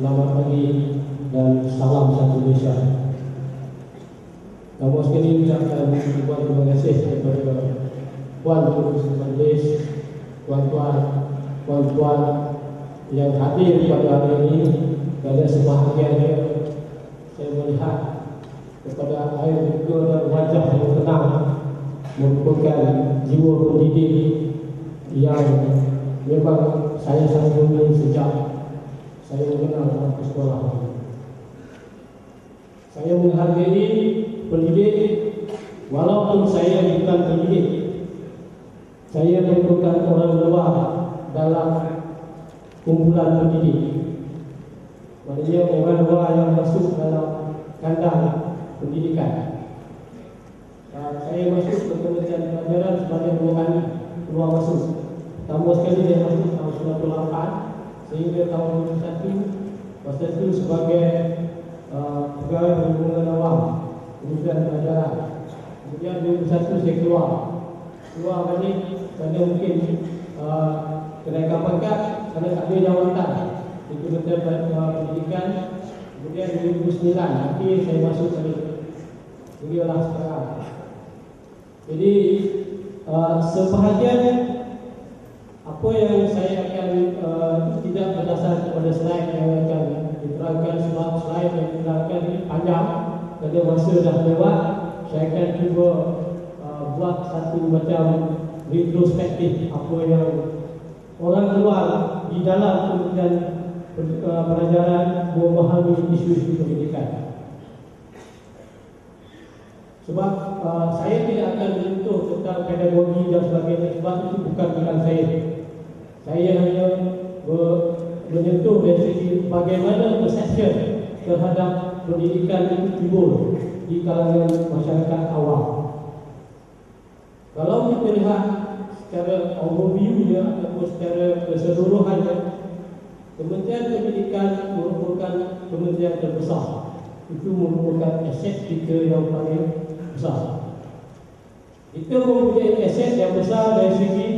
Selamat pagi dan salam satu Indonesia. Namun sekali ucapkan ribuan terima kasih kepada Puan Pengurus Majlis, tuan-tuan, puan-puan yang hadir pada hari ini. Pada sebahagiannya saya melihat kepada air muka dan wajah yang tenang, merupakan jiwa pendidik yang memang saya sangat gemar sejak saya mengenal dalam sekolah. Saya menghargai pendidik walaupun saya bukan pendidik. Saya merupakan orang luar dalam kumpulan pendidik. Maksudnya orang luar yang masuk dalam kandang pendidikan. Saya masuk ke Kementerian Pelajaran sebanyak 2 kali keluar masuk. Pertama sekali saya masuk tahun 98 sehingga tahun 2001. Masa itu sebagai pegawai perhubungan awam Kementerian Pelajaran. Kemudian 2001 saya keluar balik kerana mungkin kenaikan pangkat kerana tak ada jawatan di Kementerian Pendidikan. Kemudian 2009 akhir saya masuk balik. Beliaulah sekarang. Jadi sebahagian apa yang saya akan tidak berdasar kepada slide yang akan diterangkan, sebab slide yang diterangkan ini panjang kerana masa dah lewat. Saya akan cuba buat satu macam retrospektif apa yang orang luar di dalam Kementerian Pelajaran memahami isu-isu pendidikan. Sebab saya tidak akan menyentuh tentang pedagogi dan sebagainya, sebab itu bukan bidang saya. Saya hanya menyentuh dari segi bagaimana persepsi terhadap pendidikan itu timbul di kalangan masyarakat awam. Kalau kita lihat secara overview-nya ataupun secara keseluruhannya, Kementerian Pendidikan merupakan kementerian terbesar. Itu merupakan aset kita yang paling besar. Kita mempunyai aset yang besar dari segi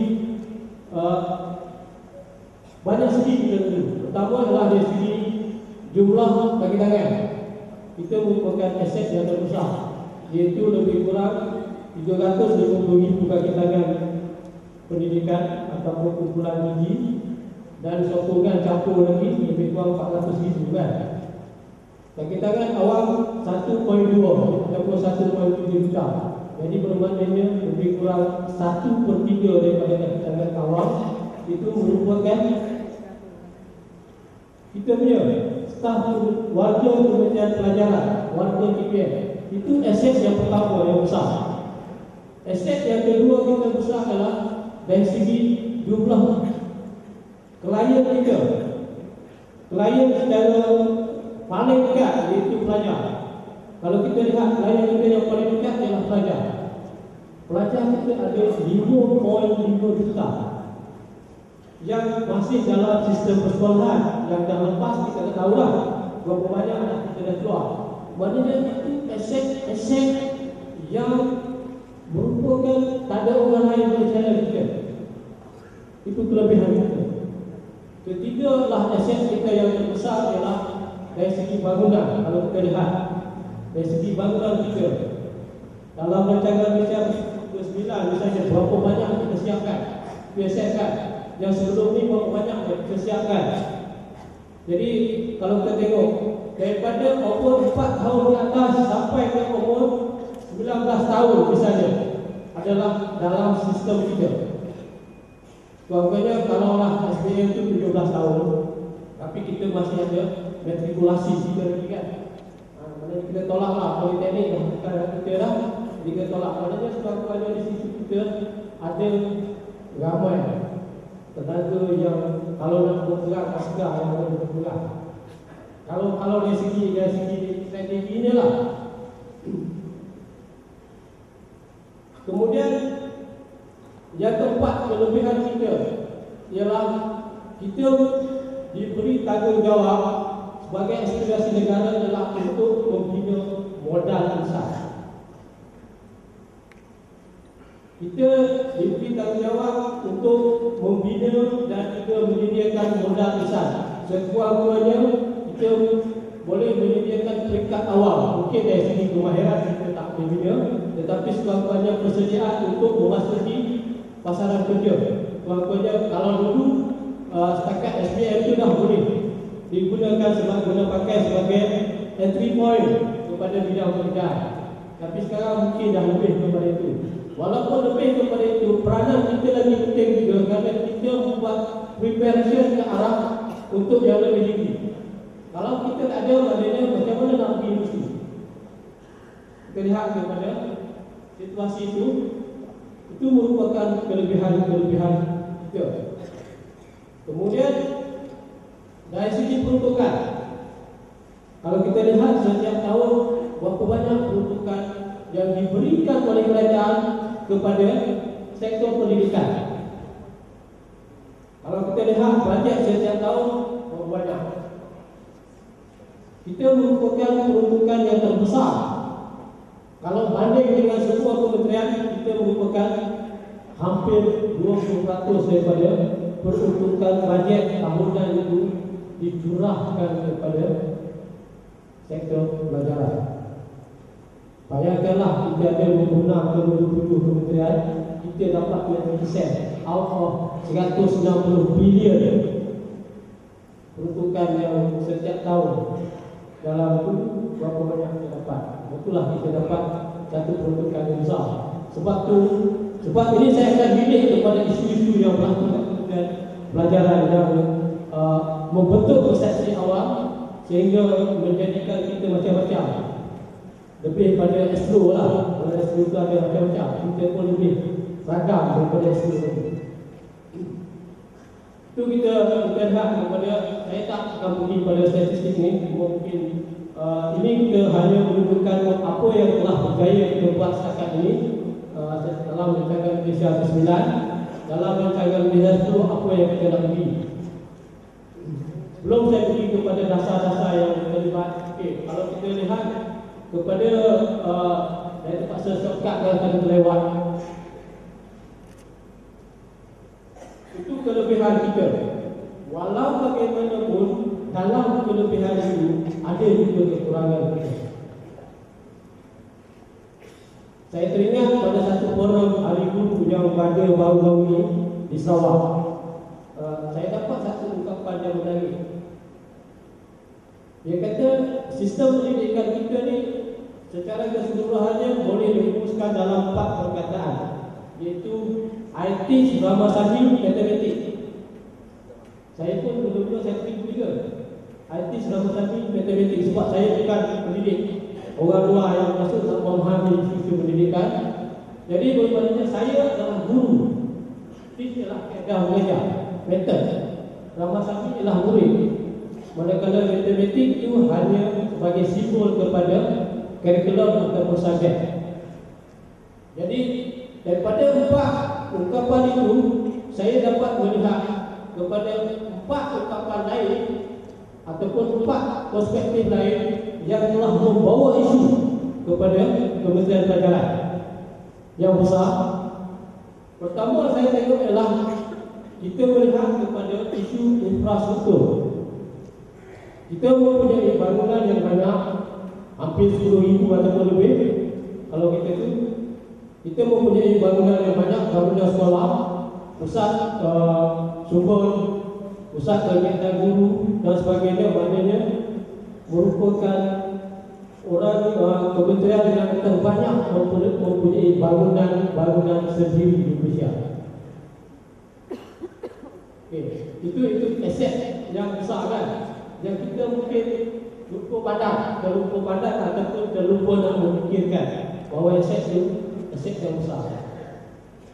banyak segi kita dulu. Pertama adalah dari segi jumlah kaki tangan. Kita merupakan aset yang terbesar, iaitu lebih kurang 350,000 kaki tangan pendidikan ataupun kumpulan gigi, dan sokongan campur lagi lebih kurang 400,000 kan. Kaki tangan awam 1.2 ataupun 1.7 juta. Jadi bermaknanya lebih kurang 1/3 daripada kaki tangan awam itu merupakan kita punya staf warga Kementerian Pelajaran, warga KPM. Itu aset yang pertama yang besar. Aset yang kedua kita besar adalah dari segi jumlah klien kita. Klien secara paling dekat iaitu pelajar. Kalau kita lihat klien kita yang paling dekat ialah pelajar. Pelajar kita ada 5.5 juta yang masih dalam sistem persekolahan, yang dah lepas kita tahu lah berapa banyak dah kita dah keluar. Maknanya itu aset yang merupakan tak ada orang lain boleh challenge kita. Itu kelebihan kita. Ketiga adalah aset kita yang terbesar ialah dari segi bangunan. Kalau kita lihat dari segi bangunan kita dalam rancangan Malaysia ke-9 misalnya, berapa banyak kita siapkan, yang sebelum ni berapa banyak kita siapkan. Jadi kalau kita tengok daripada umur 4 tahun ke atas sampai ke umur 19 tahun misalnya adalah dalam sistem kita. Contohnya kalau lah SBM itu 17 tahun, tapi kita masih ada matrikulasi kita lagi kan. Mana kita tolak lah politeknik kita dah, kita tolak. Maknanya sebab di sisi kita ada ramai tenaga yang kalau nak bergerak asgar yang boleh bergerak. Kalau dari segi strategi ni lah. Kemudian yang keempat kelebihan kita ialah kita diberi tanggungjawab sebagai aspirasi negara adalah untuk membina modal insan. Kita diberi tanggungjawab untuk membina dan juga menyediakan modal insan. Sekurang-kurangnya kita awal. Mungkin dari segi kemahiran kita tak berbeza, tetapi sekurang-kurangnya persediaan untuk memasuki pasaran kerja. Sekurang-kurangnya kalau dulu setakat SPM itu dah boleh digunakan guna pakai sebagai entry point kepada bidang pekerjaan. Tapi sekarang mungkin dah lebih kepada itu. Walaupun lebih kepada itu, peranan kita lagi penting juga kerana kita membuat preparation ke arah untuk yang lebih tinggi. Kalau kita tak ada, maknanya macam mana nak pergi industri? Kita lihat kepada situasi itu merupakan kelebihan-kelebihan kita. Kemudian dari segi peruntukan, kalau kita lihat setiap tahun berapa banyak peruntukan yang diberikan oleh kerajaan kepada sektor pendidikan. Kalau kita lihat bajet setiap tahun berapa banyak, kita merupakan peruntukan yang terbesar. Kalau banding dengan semua kementerian, kita merupakan hampir 20% daripada peruntukan bajet tahunan itu dicurahkan kepada sektor pelajaran. Bayangkanlah kita ada 26 kementerian, kita dapat 20% out of 190 bilion peruntukan yang setiap tahun. Dalam itu berapa banyak kita dapat? Itulah kita dapat satu peruntukan yang besar. Sebab ini saya akan bilik kepada isu-isu yang berlaku dan pelajaran yang membentuk persepsi awam sehingga menjadikan kita macam-macam. Lebih pada S2 lah. Kalau S2 itu ada macam-macam, kita pun lebih ragam daripada S2 tadi. Itu kita lihat kepada, saya tak akan pergi pada statistik ni. Mungkin ini kita hanya menunjukkan apa yang telah berjaya kita buat setakat ini dalam rancangan Malaysia ke-9, dalam rancangan Malaysia 10, apa yang kita nak pergi. Belum saya pergi kepada dasar-dasar yang terlibat. Okay, kalau kita lihat kepada saya terpaksa shortcut yang akan terlewat. Itu kelebihan kita. Walau bagaimanapun, dalam kelebihan itu ada juga kekurangan kita. Saya teringat pada satu forum Hari Guru yang pada baru-baru ini di Sarawak. Saya dapat satu ungkapan yang menarik. Dia kata sistem pendidikan kita ni secara keseluruhannya boleh dirumuskan dalam 4 perkataan, iaitu IT, drama sahih, matematik. Saya pun dulu-dulu saya terima juga IT, drama sahih, matematik sebab saya bukan pendidik. Orang luar yang masuk tak memahami isu pendidikan. Jadi bermaknanya saya adalah guru. Teach ialah kaedah mengajar, method. Drama sahih ialah murid. Manakala matematik itu hanya sebagai simbol kepada kurikulum atau subjek. Jadi daripada 4 ungkapan itu, saya dapat melihat kepada 4 ungkapan lain ataupun 4 perspektif lain yang telah membawa isu kepada Kementerian Pelajaran yang besar. Pertama saya tengok ialah kita melihat kepada isu infrastruktur. Kita mempunyai bangunan yang banyak, hampir 10,000 ataupun lebih. Kalau kita mempunyai bangunan yang banyak, bangunan sekolah, pusat sumber, pusat kegiatan guru dan sebagainya. Maknanya merupakan orang kementerian yang terbanyak mempunyai bangunan sendiri di Malaysia. Okay. Itu aset yang besar kan, yang kita mungkin lupa pandang ataupun terlupa nak memikirkan bahawa aset itu aset yang besar.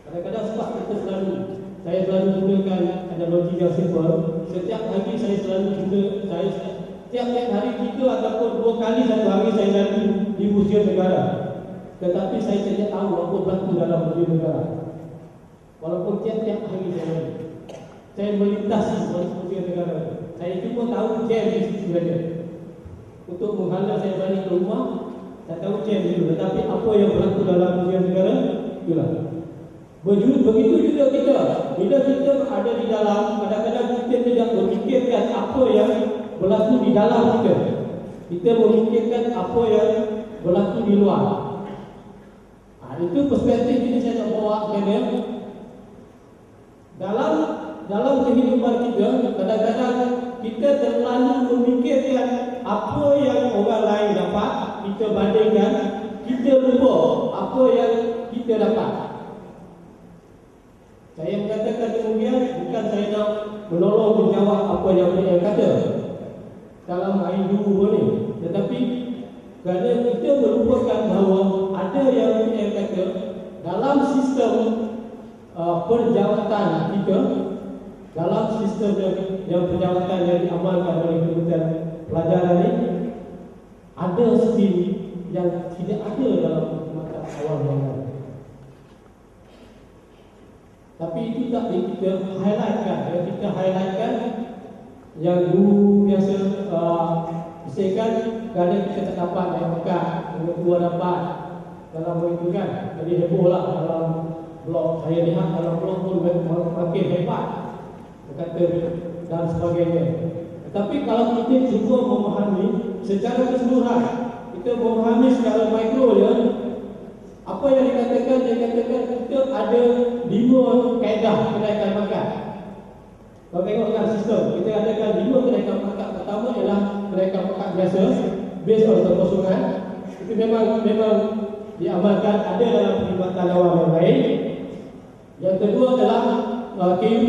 Kadang-kadang sebab saya selalu gunakan analogi yang simple. Setiap hari saya selalu setiap hari 3 ataupun 2 kali satu hari saya lalu di Museum Negara. Tetapi saya tidak tahu apa berlaku dalam Museum Negara. Walaupun tiap-tiap hari saya melintasi Museum Negara. Saya cuma tahu jam di situ saja. Untuk menghala saya balik ke rumah, saya tahu jam dulu. Tetapi apa yang berlaku dalam Museum Negara, itulah. Begitu juga kita. Bila kita ada di dalam, kadang-kadang kita tidak memikirkan apa yang berlaku di dalam kita. kita memikirkan apa yang berlaku di luar. Itu perspektif ini saya nak bawa kerana dalam kehidupan kita, kadang-kadang kita terlalu memikirkan apa yang orang lain dapat, kita bandingkan, kita lupa apa yang kita dapat. Saya mengatakan demikian bukan saya nak menolong menjawab apa yang beliau kata dalam hari dulu ni, tetapi kerana kita melupakan bahawa ada yang beliau kata dalam sistem perjawatan kita, dalam sistem yang perjawatan yang diamalkan oleh Kementerian Pelajaran ini, ada skill yang tidak ada dalam mata awal yang lain. Tapi itu tak kita highlightkan. Yang kita highlightkan yang guru biasa bisingkan kerana kita tak dapat yang pekat, yang tua dapat dalam itu kan. Jadi heboh lah dalam blog. Saya lihat dalam blog pun makin hebat kata dan sebagainya. Tetapi kalau kita cuba memahami secara keseluruhan, kita memahami secara mikro ya, apa yang dikatakan, kita ada 5 kaedah kenaikan pangkat. Kalau tengokkan sistem, kita adakan 5 kenaikan pangkat. Pertama ialah kenaikan pangkat biasa, based on kekosongan. Itu memang diamalkan, ada dalam perkhidmatan awam yang lain. Yang kedua adalah KUP,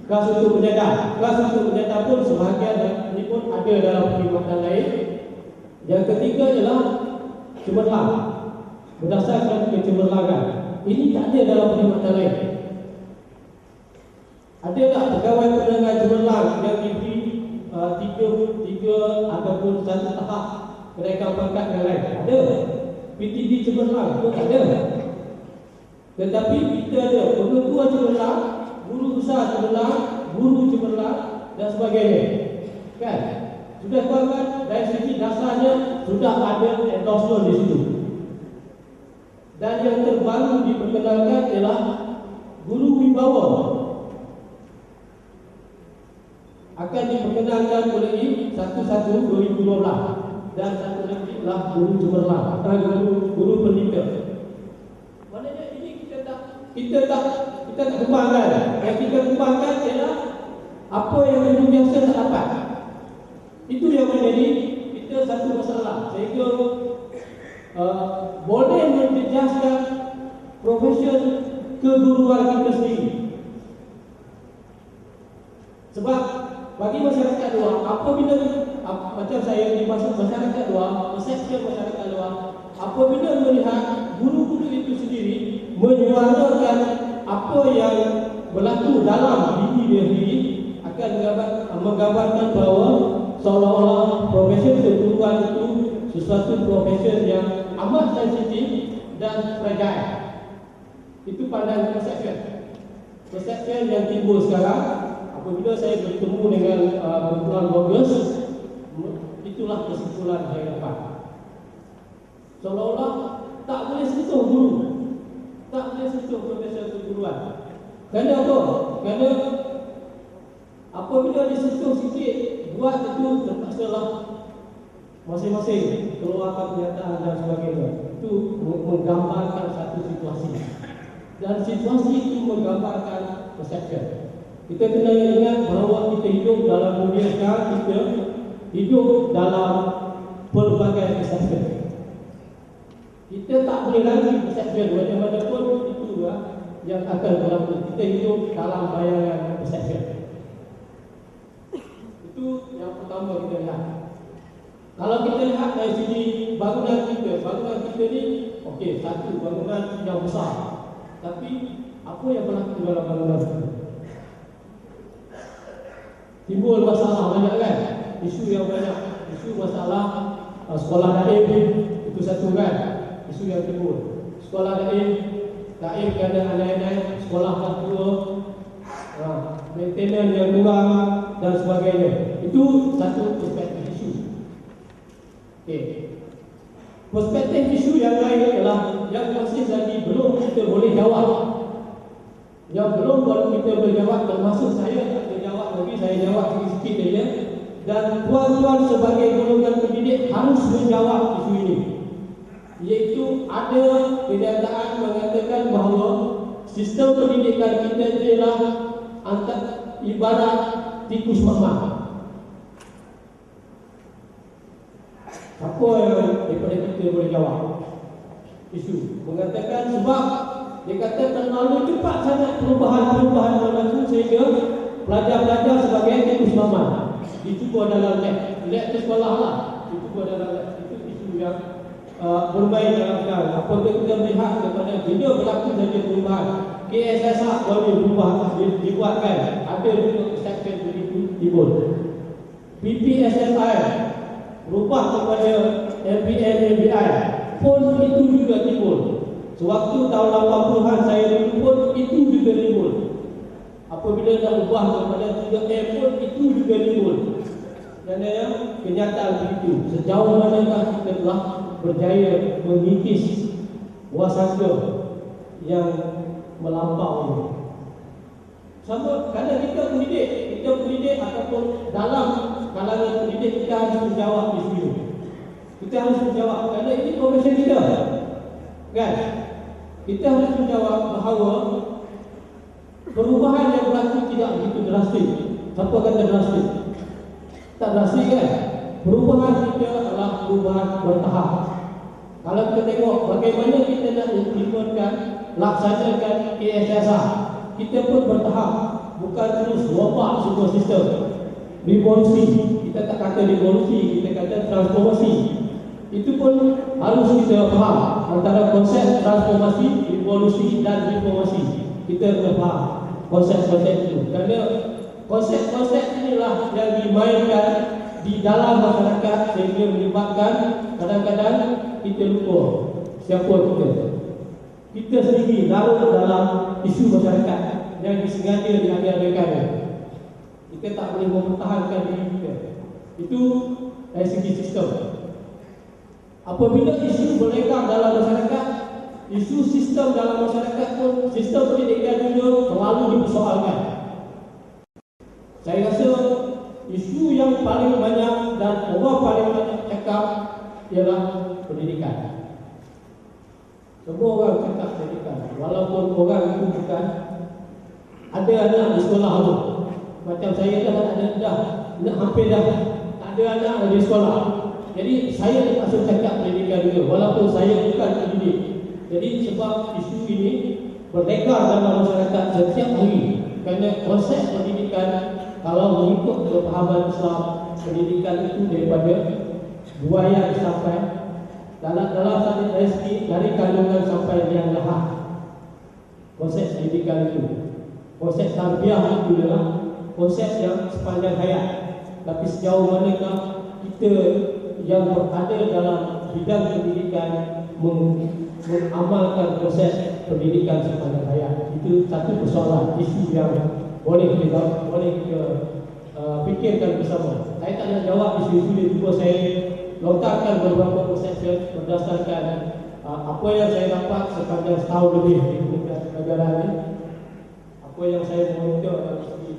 kelas untuk penjaga. Kelas untuk penjaga pun sebahagian ini pun ada dalam perkhidmatan lain. Yang ketiga ialah cemerlang, berdasarkan kecemerlangan. Ini tak ada dalam perkhidmatan lain. Ada tak pegawai pendengar cemerlang yang diberi tiga ataupun satu tahap kenaikan pangkat yang lain? Ada. PTD cemerlang pun ada. Tetapi kita ada pengetua cemerlang, guru besar cemerlang, guru cemerlang dan sebagainya. Kan? Sudah tuan-tuan, dari segi dasarnya sudah ada endorsement di situ. Dan yang terbaru diperkenalkan ialah guru wibawa. Akan diperkenalkan oleh 1/1/2012 dan satu lagi ialah guru cemerlang atau guru pendidik. Maknanya ini kita tak kembangkan. Yang kita kembangkan ialah apa yang guru biasa tak dapat. Itu yang menjadi kita satu masalah. Sehingga boleh menjejaskan profesion keguruan kita sendiri. Sebab bagi masyarakat luar, apabila macam saya di masyarakat luar, persepsi masyarakat luar, apabila melihat guru-guru itu sendiri menyuarakan apa yang berlaku dalam diri dia sendiri, akan menggambarkan bahawa seolah-olah profesion keguruan itu sesuatu profesion yang amat sensitif dan fragile. Itu pandangan persepsi yang timbul sekarang. Apabila saya bertemu dengan kumpulan bloggers, itulah kesimpulan saya dapat. Seolah-olah tak boleh sentuh guru, tak boleh sentuh profesion keguruan. Kerana apa? Kerana apabila disentuh sikit, buat itu terpaksalah masing-masing keluarkan pernyataan dan sebagainya. Itu menggambarkan satu situasi. Dan situasi itu menggambarkan persepsi. Kita kena ingat bahawa kita hidup dalam dunia sekarang, kita hidup dalam pelbagai persepsi. Kita tak boleh lagi persepsi macam-mana pun itu yang akan berlaku. Kita hidup dalam bayangan persepsi. Itu yang pertama kita lihat. Kalau kita lihat dari segi bangunan kita ni, okey, satu bangunan yang besar. Tapi apa yang berlaku dalam bangunan itu? Timbul masalah banyak kan? Isu yang banyak, isu masalah sekolah daim itu satu kan? Isu yang timbul. Sekolah daim kerana anak-anak sekolah kelas 2, maintenance yang kurang dan sebagainya. Itu satu perspektif isu. Okey. Perspektif isu yang lain adalah yang masih lagi belum kita boleh jawab. Yang belum kita boleh jawab, termasuk saya tak boleh jawab lagi, saya jawab sikit-sikit saja. Dan tuan-tuan sebagai golongan pendidik iaitu ada kenyataan mengatakan bahawa sistem pendidikan kita adalah ibarat tikus mamak. Siapa yang daripada kita boleh jawab isu mengatakan sebab dia kata terlalu cepat sangat perubahan-perubahan berlaku sehingga pelajar-pelajar sebagai tikus mamak dicuba dalam lab sekolah lah, dicuba dalam lab. Itu isu yang bermain dalam sekarang. Apabila kita melihat kepada bila berlaku saja perubahan, KSSR boleh berubah, dibuatkan, ada juga exception begitu timbul. PPSSI berubah kepada MPN, MBI pun itu juga timbul. Sewaktu tahun 80-an saya dulu pun itu juga timbul. Apabila nak ubah kepada 3M pun itu juga timbul. Dan kenyataan begitu. Sejauh manakah kita telah berjaya mengikis wasangka yang melampau ini. Sama kerana kita pendidik ataupun dalam kalangan pendidik kita harus menjawab isu ini. Kita harus menjawab kerana ini profesi kita. Kan? Kita harus menjawab bahawa perubahan yang berlaku tidak begitu drastik. Siapa kata drastik? Tak drastik kan? Perubahan kita adalah perubahan bertahap. Kalau kita tengok bagaimana kita nak implementkan, laksanakan KSSR, kita pun bertahap. Bukan terus ropak semua sistem. Revolusi, kita tak kata revolusi, kita kata transformasi. Itu pun harus kita faham antara konsep transformasi, revolusi dan reformasi. Kita kena faham konsep-konsep itu. Kerana konsep-konsep inilah yang dimainkan di dalam masyarakat sehingga menyebabkan kadang-kadang kita lupa siapa kita. Kita sendiri larut dalam isu masyarakat yang disengaja diambil-ambilkan. Kita tak boleh mempertahankan diri kita. Itu dari segi sistem. Apabila isu berlenggang dalam masyarakat, isu sistem dalam masyarakat pun, sistem pendidikan juga selalu dipersoalkan. Saya rasa isu yang paling banyak dan orang paling banyak cakap ialah pendidikan. Semua orang cakap pendidikan, walaupun orang itu bukan ada anak di sekolah tu. Macam saya dah hampir dah tak ada anak di sekolah. Jadi saya terpaksa cakap pendidikan juga, walaupun saya bukan pendidik. Jadi sebab isu ini berlegar dalam masyarakat setiap hari. Kerana konsep pendidikan, kalau mengikut kepahaman Islam, pendidikan itu daripada buaya sampai dalam satu rezeki, dari kandungan sampai liang lahat. Konsep pendidikan itu, konsep tarbiyah itu adalah konsep yang sepanjang hayat. Tapi sejauh manakah kita yang berada dalam bidang pendidikan mengamalkan proses pendidikan sepanjang hayat? Itu satu persoalan, isu yang boleh kita fikirkan bersama. Saya tak nak jawab isu-isu ini, cuma saya lontarkan beberapa persepsi berdasarkan apa yang saya dapat sepanjang setahun lebih di negara ini. Apa yang saya monitor dari segi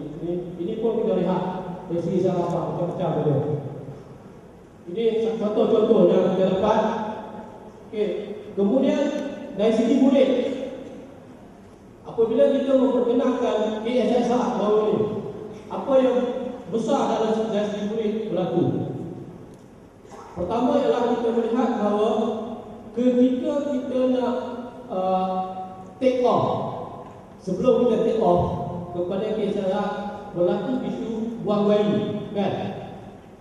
ini pun kita lihat dari segi saya dapat macam-macam dia. Ini contoh-contoh yang kita dapat. Okey. Kemudian dari segi murid, apabila kita memperkenalkan KSSR baru ini, apa yang besar dalam dari segi murid berlaku? Pertama ialah kita melihat bahawa ketika kita nak take off, sebelum kita take off kepada KSSR, berlaku isu buang bayi, kan?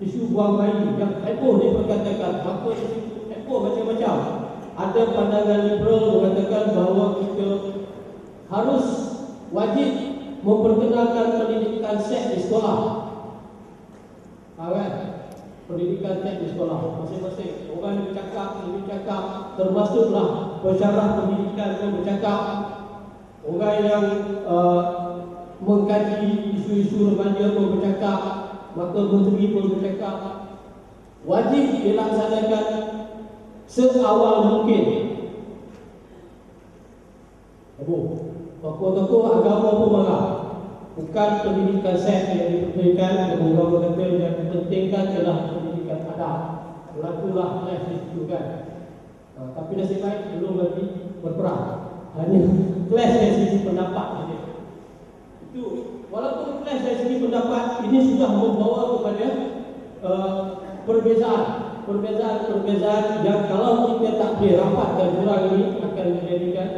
Isu buang bayi yang heboh diperkatakan. Maka isu heboh macam-macam. Ada pandangan liberal mengatakan bahawa kita harus wajib memperkenalkan pendidikan seks di sekolah. Kan? Pendidikan seks di sekolah masing-masing. Orang yang bercakap, termasuklah pensyarah pendidikan yang bercakap. Orang yang mengkaji isu-isu remaja pun bercakap. Maka menteri pun bercakap. Wajib dilaksanakan seawal mungkin. Tokoh-tokoh agama pun marah. Bukan pendidikan seks yang dipentingkan, orang kata yang dipentingkan adalah pendidikan adab. Berlakulah les itu kan. Tapi nasib baik belum lagi berperang. Hanya clash dari sisi pendapat saja. Itu walaupun clash dari sisi pendapat ini sudah membawa kepada perbezaan yang kalau kita tak boleh rapatkan kurang ini akan menjadikan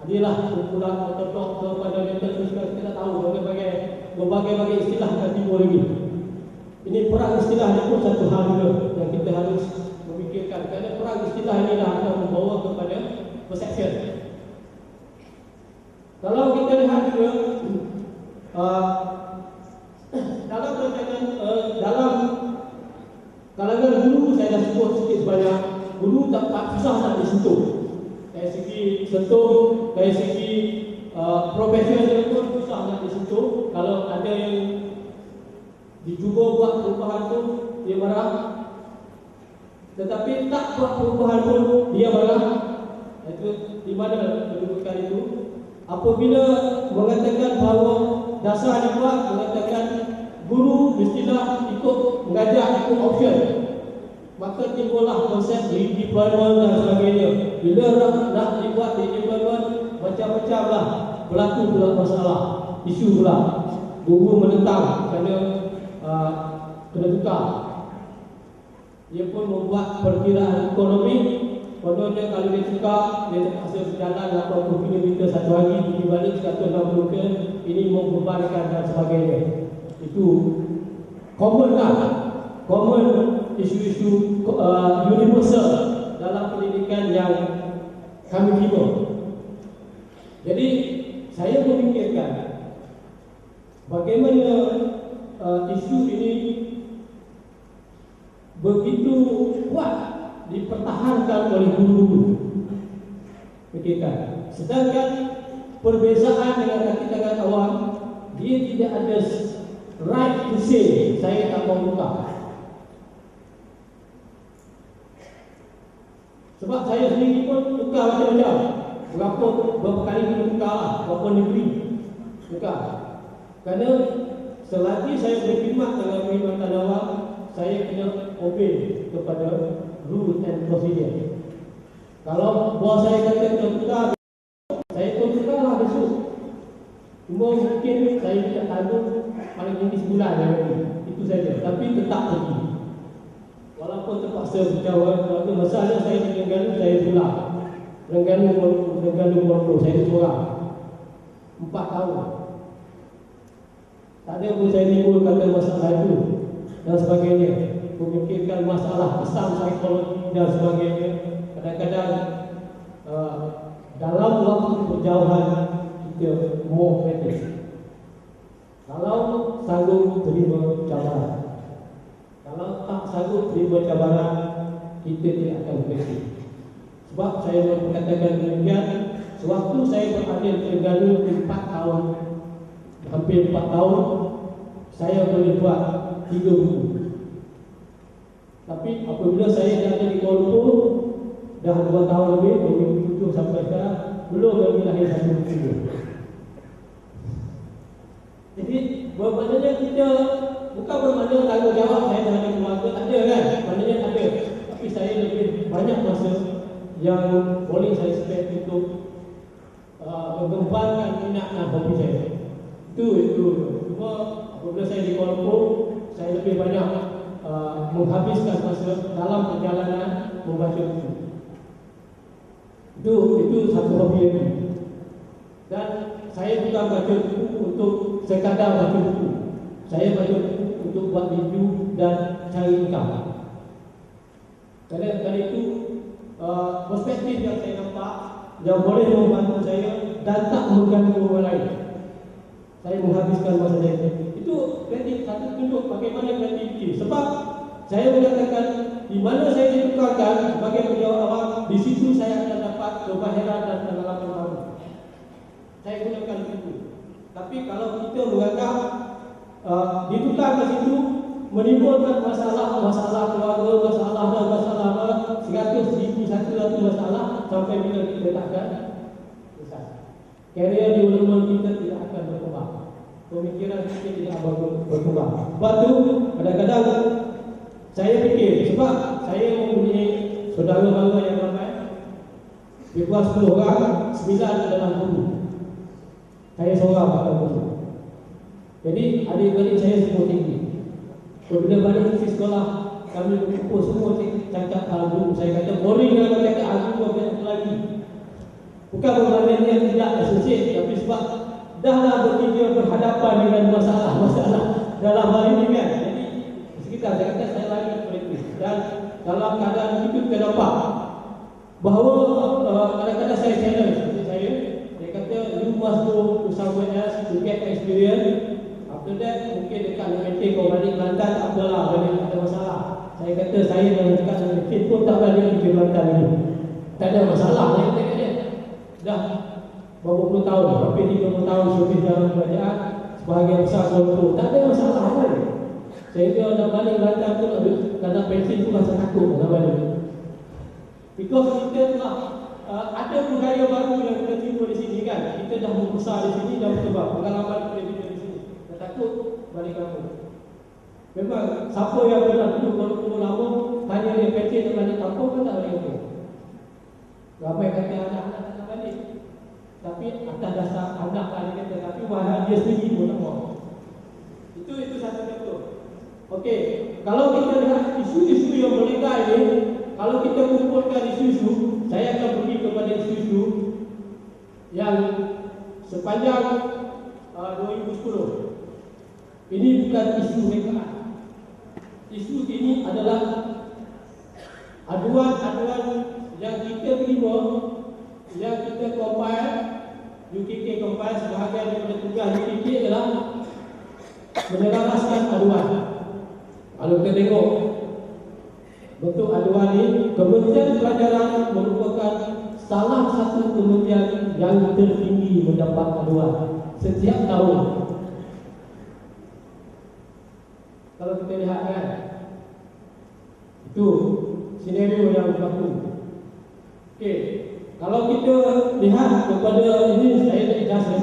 adalah kumpulan otot kepada mental physical. Kita tahu berbagai istilah akan timbul lagi. Ini perang istilah itu satu hal juga yang kita harus memikirkan, kerana perang istilah ini akan membawa kepada perception. Kalau kita lihat juga dalam rancangan dalam kalangan guru, saya dah sebut sikit sebanyak, guru tak susah nak disentuh. Dari segi sentuh, dari segi profesional pun susah nak disentuh. Kalau ada yang dicuba buat perubahan tu, dia marah. Tetapi tak buat perubahan pun, dia marah. Itu di mana kedudukan itu? Apabila mengatakan bahawa dasar dibuat, mengatakan guru mestilah ikut mengajar, ikut option, maka timbullah konsep deployment dan sebagainya. Bila nak dibuat deployment, macam-macam lah berlaku pula masalah, isu pula. Guru menentang kerana kena tukar. Dia pun membuat perkiraan ekonomi. Kononnya kalau dia tukar, dia terpaksa berjalan 80 km satu hari, pergi balik 160 km, ini membebankan dan sebagainya. Itu common lah, common isu-isu universal dalam pendidikan yang kami terima. Jadi saya memikirkan bagaimana isu ini begitu kuat dipertahankan oleh guru-guru. Fikirkan, sedangkan perbezaan dengan kaki tangan awam, dia tidak ada right to say saya tak mau buka. Sebab saya sendiri pun tukar macam-macam. Berapa kali kita tukar lah, berapa negeri tukar. Kerana selagi saya berkhidmat dengan perkhidmatan awam, saya kena obey kepada rule and procedure. Kalau bos saya kata kena tukar, saya pun tukarlah besok. Cuma mungkin saya tidak tanggung paling tinggi sebulan lagi. Itu saja. Tapi tetap pergi. Walaupun terpaksa berjawab, walaupun masalah saya di Terengganu, saya pulang. Terengganu Morodo, saya seorang 4 tahun. Tak ada pun saya timbul kata masalah itu dan sebagainya. Memikirkan masalah pesan psikologi dan sebagainya. Kadang-kadang dalam waktu berjauhan kita more kritis. Kalau sanggup terima cabaran, kalau tak sanggup terima cabaran, kita tidak akan kritis. Sebab saya mengatakan demikian, sewaktu saya berada di Terengganu 4 tahun, hampir 4 tahun, saya boleh buat 3 buku. Tapi apabila saya dah ada di Kuala Lumpur, dah 2 tahun lebih, 2007 sampai sekarang, belum lagi lahir satu buku. Jadi bermaknanya kita bukan bermakna tanggungjawab saya terhadap keluarga, tak ada kan? Maknanya tak ada. Tapi saya lebih banyak masa yang boleh saya spend untuk mengembangkan minat dan hobi saya. Itu. Cuma apabila saya di Kuala Lumpur, saya lebih banyak menghabiskan masa dalam perjalanan membaca buku. Itu satu hobi lagi. Dan saya bukan baca buku untuk sekadar baca buku. Saya baca buku untuk buat review dan cari income. Kerana itu perspektif yang saya nampak yang boleh membantu saya dan tak mengganggu orang lain. Saya menghabiskan masa saya. Itu kreatif, satu tunjuk bagaimana kreativiti. Sebab saya mengatakan di mana saya ditukarkan sebagai penjawab awam, di situ saya akan dapat kebahagiaan dan pengalaman baru. Saya gunakan itu. Tapi kalau kita menganggap ditukar ke situ menimbulkan masalah keluarga, masalah 100,000 satu masalah, sampai bila kita takkan selesai. Karier development kita tidak akan berkembang. Pemikiran kita tidak akan berkembang. Sebab itu kadang-kadang saya fikir, sebab saya mempunyai saudara-saudara yang ramai, lebih kurang 10 orang, 9 adalah guru. Saya seorang bakal guru. Jadi adik-adik saya semua tinggi. Bila balik ke sekolah, kami berkumpul semua cakap guru. Saya kata boring kalau cakap guru apa lagi. Bukan bermakna yang tidak associate, tapi sebab dahlah bertiga berhadapan dengan masalah-masalah dalam hal ini kan. Jadi sekitar saya kata saya lagi politis. Dan dalam keadaan itu kita dapat bahawa kadang-kadang saya challenge saya kata you must go to somewhere else to get experience. After that mungkin dekat Limited kau balik Kelantan tak apalah, balik tak ada masalah. Saya kata saya yang dekat Limited pun tak balik ke Kelantan ini, tak ada masalah. Saya kata dia dah berapa puluh tahun, hampir 30 tahun servis dalam kerajaan, sebahagian besar contoh, tak ada masalah apa. Saya kata nak balik Kelantan pun nak pension pun rasa takut nak balik. Because kita telah ada budaya baru yang kita timbul di sini kan. Kita dah membesar di sini, dah berkembang, pengalaman kita di sini. Dah takut balik kampung. Memang siapa yang pernah duduk baru lama tanya dia pension nak balik kampung kan tak balik kampung. Ramai kata anak-anak tak nak balik. Tapi atas dasar anak tadi kata, tapi bahagia dia sendiri pun tak mau. Itu satu contoh. Okey, kalau kita lihat isu-isu yang melekat ini, kalau kita kumpulkan isu-isu, saya akan pergi kepada isu-isu yang sepanjang 2010. Ini bukan isu rekaan. Isu ini adalah aduan-aduan yang kita terima, yang kita compile, UKK compile. Sebahagian daripada tugas UKK adalah menyelaraskan aduan. Kalau kita tengok bentuk aduan ini, Kementerian Pelajaran merupakan salah satu kementerian yang tertinggi mendapat aduan setiap tahun. Kalau kita lihat kan, itu senario yang berlaku. Okey, kalau kita lihat kepada ini, saya dah jelaskan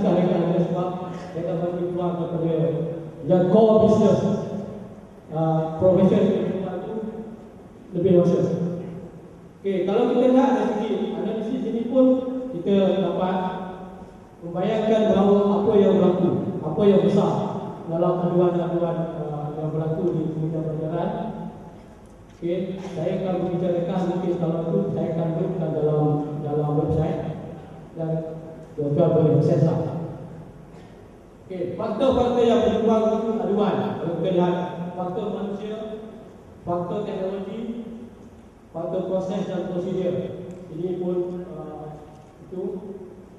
sebab saya dah bagi peluang kepada yang core business profession itu lebih luas. Okey, kalau kita lihat dari segi analisis ini pun kita dapat membayangkan bahawa apa yang berlaku, apa yang besar dalam aduan-aduan yang berlaku di Kementerian Pelajaran. Okey, saya akan membicarakan mungkin kalau itu saya akan letakkan dalam website dan tuan-tuan boleh akses lah. Okey, faktor-faktor yang berkembang itu aduan. Kalau kita lihat faktor manusia, faktor teknologi, faktor proses dan prosedur. Ini pun itu.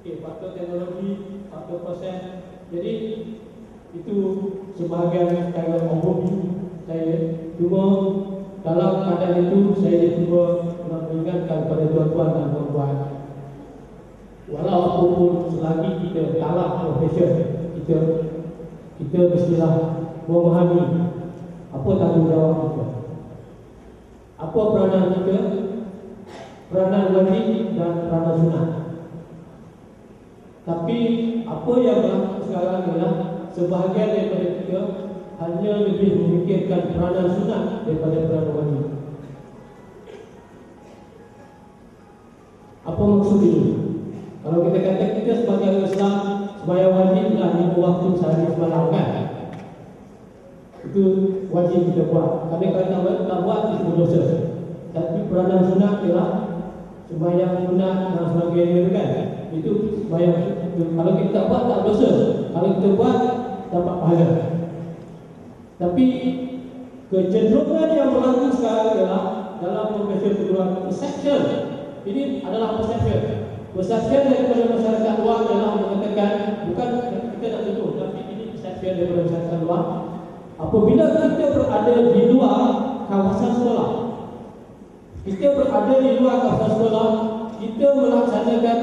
Okey, faktor teknologi, faktor proses. Jadi itu sebahagian saya menghubungi saya. Cuma dalam keadaan itu saya cuba mengingatkan kepada tuan-tuan dan puan-puan, walaupun selagi kita dalam profession, kita mestilah memahami apa tanggungjawab kita, apa peranan kita, peranan wajib dan peranan sunat. Tapi apa yang berlaku sekarang adalah sebahagian daripada kita hanya lebih memikirkan peranan sunat daripada peranan wajib. Apa maksud ini? Kalau kita kata kita sebagai orang Islam, sembahyang wajiblah 5 waktu sehari semalam kan? Itu wajib kita buat. Kalau kita tak buat itu dosa. Tapi peranan sunat ialah sembahyang sunat dan sebagainya kan? Itu sembahyang. Kalau kita tak buat tak dosa. Kalau kita buat dapat pahala. Tapi kecenderungan yang berlaku sekarang ialah dalam profession perguruan perception. Ini adalah perception. Perception daripada masyarakat luar adalah mengatakan, bukan kita nak tuduh, tapi ini perception daripada masyarakat luar. Apabila kita berada di luar kawasan sekolah, kita berada di luar kawasan sekolah, kita melaksanakan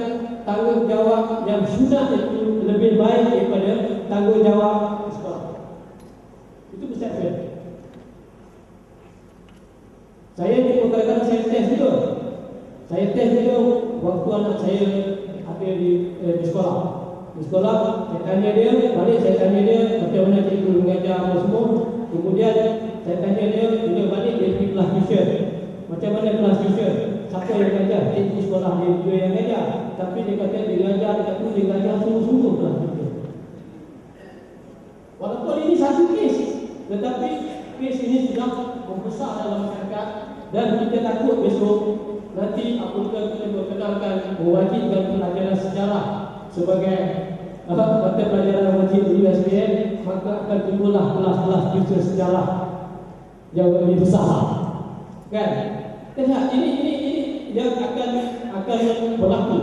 tanggungjawab yang sunat itu lebih baik daripada tanggungjawab sekolah. Itu perception. Saya ni kadang-kadang saya test juga. Saya test juga waktu anak saya ada di sekolah. Di sekolah saya tanya dia, balik saya tanya dia macam mana cikgu mengajar apa semua. Kemudian saya tanya dia, bila balik dia pergi kelas tuition. Macam mana kelas tuition? siapa yang ngajar? Cikgu sekolah dia juga yang ngajar. Tapi dia kata dia ngajar, dia ngajar sungguh-sungguh lah. Walaupun ini satu kes, tetapi kes ini sudah membesar dalam masyarakat dan kita takut besok nanti apabila kita berkenalkan mewajibkan pelajaran sejarah sebagai mata pelajaran wajib di USPM, maka akan timbullah kelas-kelas jurusan sejarah yang lebih besar, kan? Lihat ini yang akan berlaku.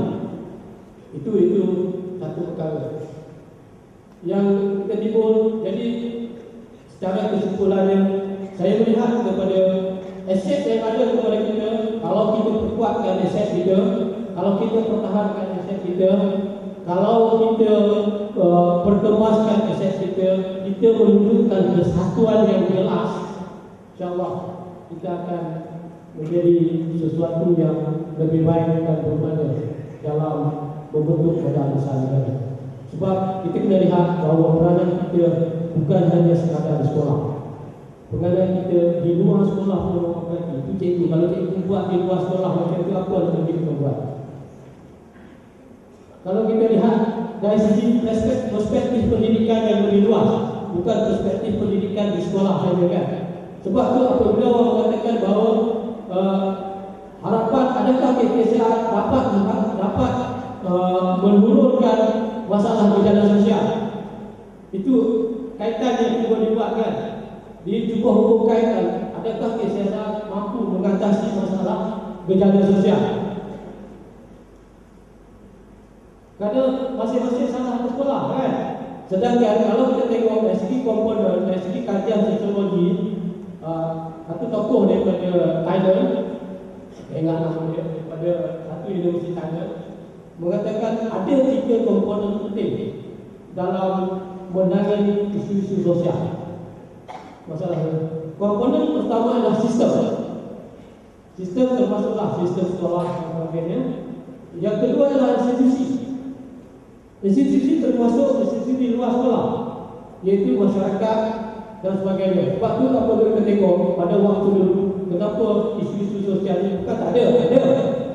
Itu satu perkara yang kita timbul. Jadi secara kesimpulannya, saya melihat kepada aset yang ada kepada kita. Kalau kita perkuatkan aset kita, kalau kita pertahankan aset kita, kalau kita perkemaskan aset kita, kita menunjukkan kesatuan yang jelas, insyaAllah kita akan menjadi sesuatu yang lebih baik dan bermakna dalam membentuk badan besar negara. Sebab kita kena lihat bahawa peranan kita bukan hanya sekadar di sekolah. Peranan kita di luar sekolah pun berarti. Itu cikgu. Kalau cikgu buat di luar sekolah macam itu, apa yang kita buat? Kalau kita lihat dari segi perspektif pendidikan yang lebih luas, bukan perspektif pendidikan di sekolah saja, kan? Sebab tu apabila orang mengatakan bahawa harapan adakah KKSA dapat menurunkan masalah bencana sosial, itu kaitan yang cuba dibuatkan. Dia cuba hukum kaitan, adakah KKSA mampu mengatasi masalah bencana sosial? Kerana masing-masing salah satu sekolah, kan? Sedangkan kalau kita tengok dari segi komponen, dari segi kajian sosiologi, satu tokoh daripada Thailand, ingat nama dia, daripada satu universiti Thailand, mengatakan ada 3 komponen penting dalam menangani isu-isu sosial. Masalah komponen pertama adalah sistem. Sistem termasuklah sistem sekolah dan sebagainya. Yang kedua adalah institusi. Institusi termasuk institusi di luar sekolah, iaitu masyarakat dan sebagainya. Sebab tu apabila kita tengok pada waktu dulu, kenapa isu-isu sosial ini bukan tak ada,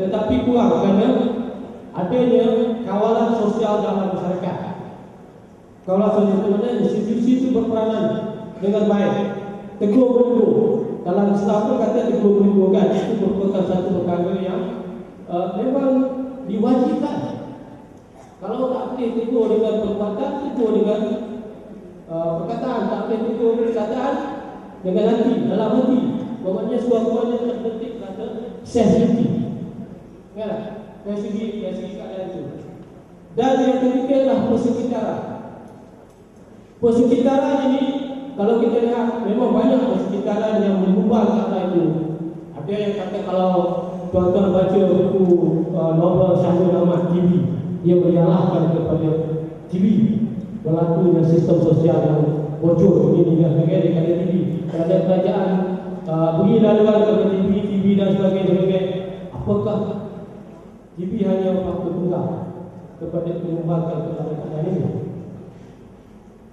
tetapi kurang kerana adanya kawalan sosial dalam masyarakat. Kawalan sosial itu mana? Institusi itu berperanan dengan baik. Tegur menegur. Dalam Islam pun kata tegur menegur, kan? Itu merupakan satu perkara yang memang diwajibkan. Kalau tak boleh tegur dengan perbuatan, tegur dengan perkataan. Tak boleh tegur perkataan dengan hati, dalam hati. Maksudnya suara-suaranya terdetik kata sensitif, kan? Dari segi keadaan itu. Dan yang ketiga adalah persekitaran. Persekitaran ini, kalau kita lihat, memang banyak persekitaran yang mengubah keadaan itu. Ada yang kata kalau tuan-tuan baca buku novel Syahrir Ahmad TV, dia menyalahkan kepada TV berlaku dengan sistem sosial yang bocor ini dan sebagainya. Dia kata TV kerana kerajaan beri laluan kepada TV dan sebagainya. Apakah TV hanya faktor tunggal kepada mengembangkan keadaan ini?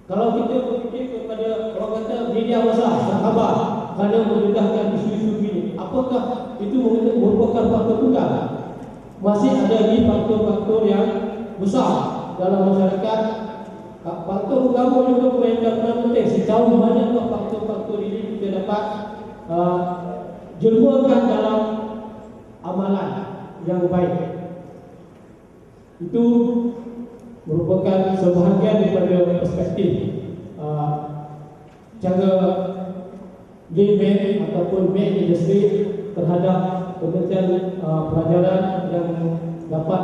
Kalau kita berfikir kepada orang kata media massa dan khabar kerana memudahkan isu-isu ini, apakah itu merupakan faktor tunggal? Masih ada lagi faktor-faktor yang besar dalam masyarakat. Faktor utama juga memainkan peran penting. Sejauh mana faktor-faktor ini kita dapat jelmakan dalam amalan yang baik. Itu merupakan sebahagian daripada perspektif cara game ataupun main industry terhadap kementerian pelajaran yang dapat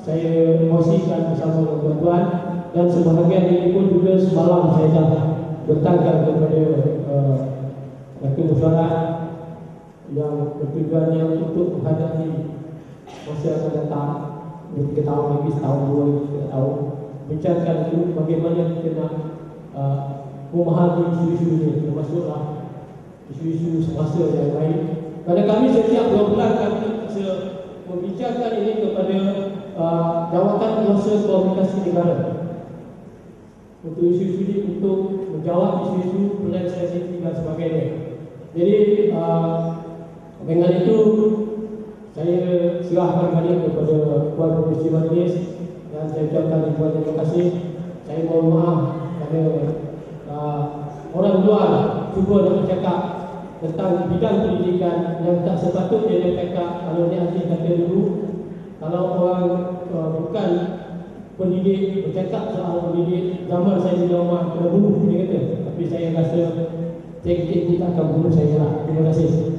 saya kongsikan bersama tuan-tuan. Dan sebahagian ini pun juga semalam saya dah bertanggal kepada Rakyat Musyawarah yang bertujuannya untuk menghadapi masa yang akan datang 3 tahun lagi, setahun 2 tahun, bincangkan itu bagaimana kita nak memahami isu-isu ini, termasuklah isu-isu semasa yang lain. Pada kami setiap 2 bulan kami membincangkan ini kepada Jawatan Kuasa Komunikasi Negara untuk isu-isu ini, untuk menjawab isu-isu plan sensitif dan sebagainya. Jadi dengan itu saya serahkan balik kepada Tuan Komisi Majlis dan saya ucapkan ribuan terima kasih. Saya mohon maaf kerana orang luar cuba nak bercakap tentang bidang pendidikan yang tak sepatutnya dia cakap. Kalau dia nanti kata dulu, kalau orang bukan pendidik bercakap soal pendidik, zaman saya di rumah kena bunuh, dia kata. Tapi saya rasa cikgu tak akan bunuh saya lah. Terima kasih.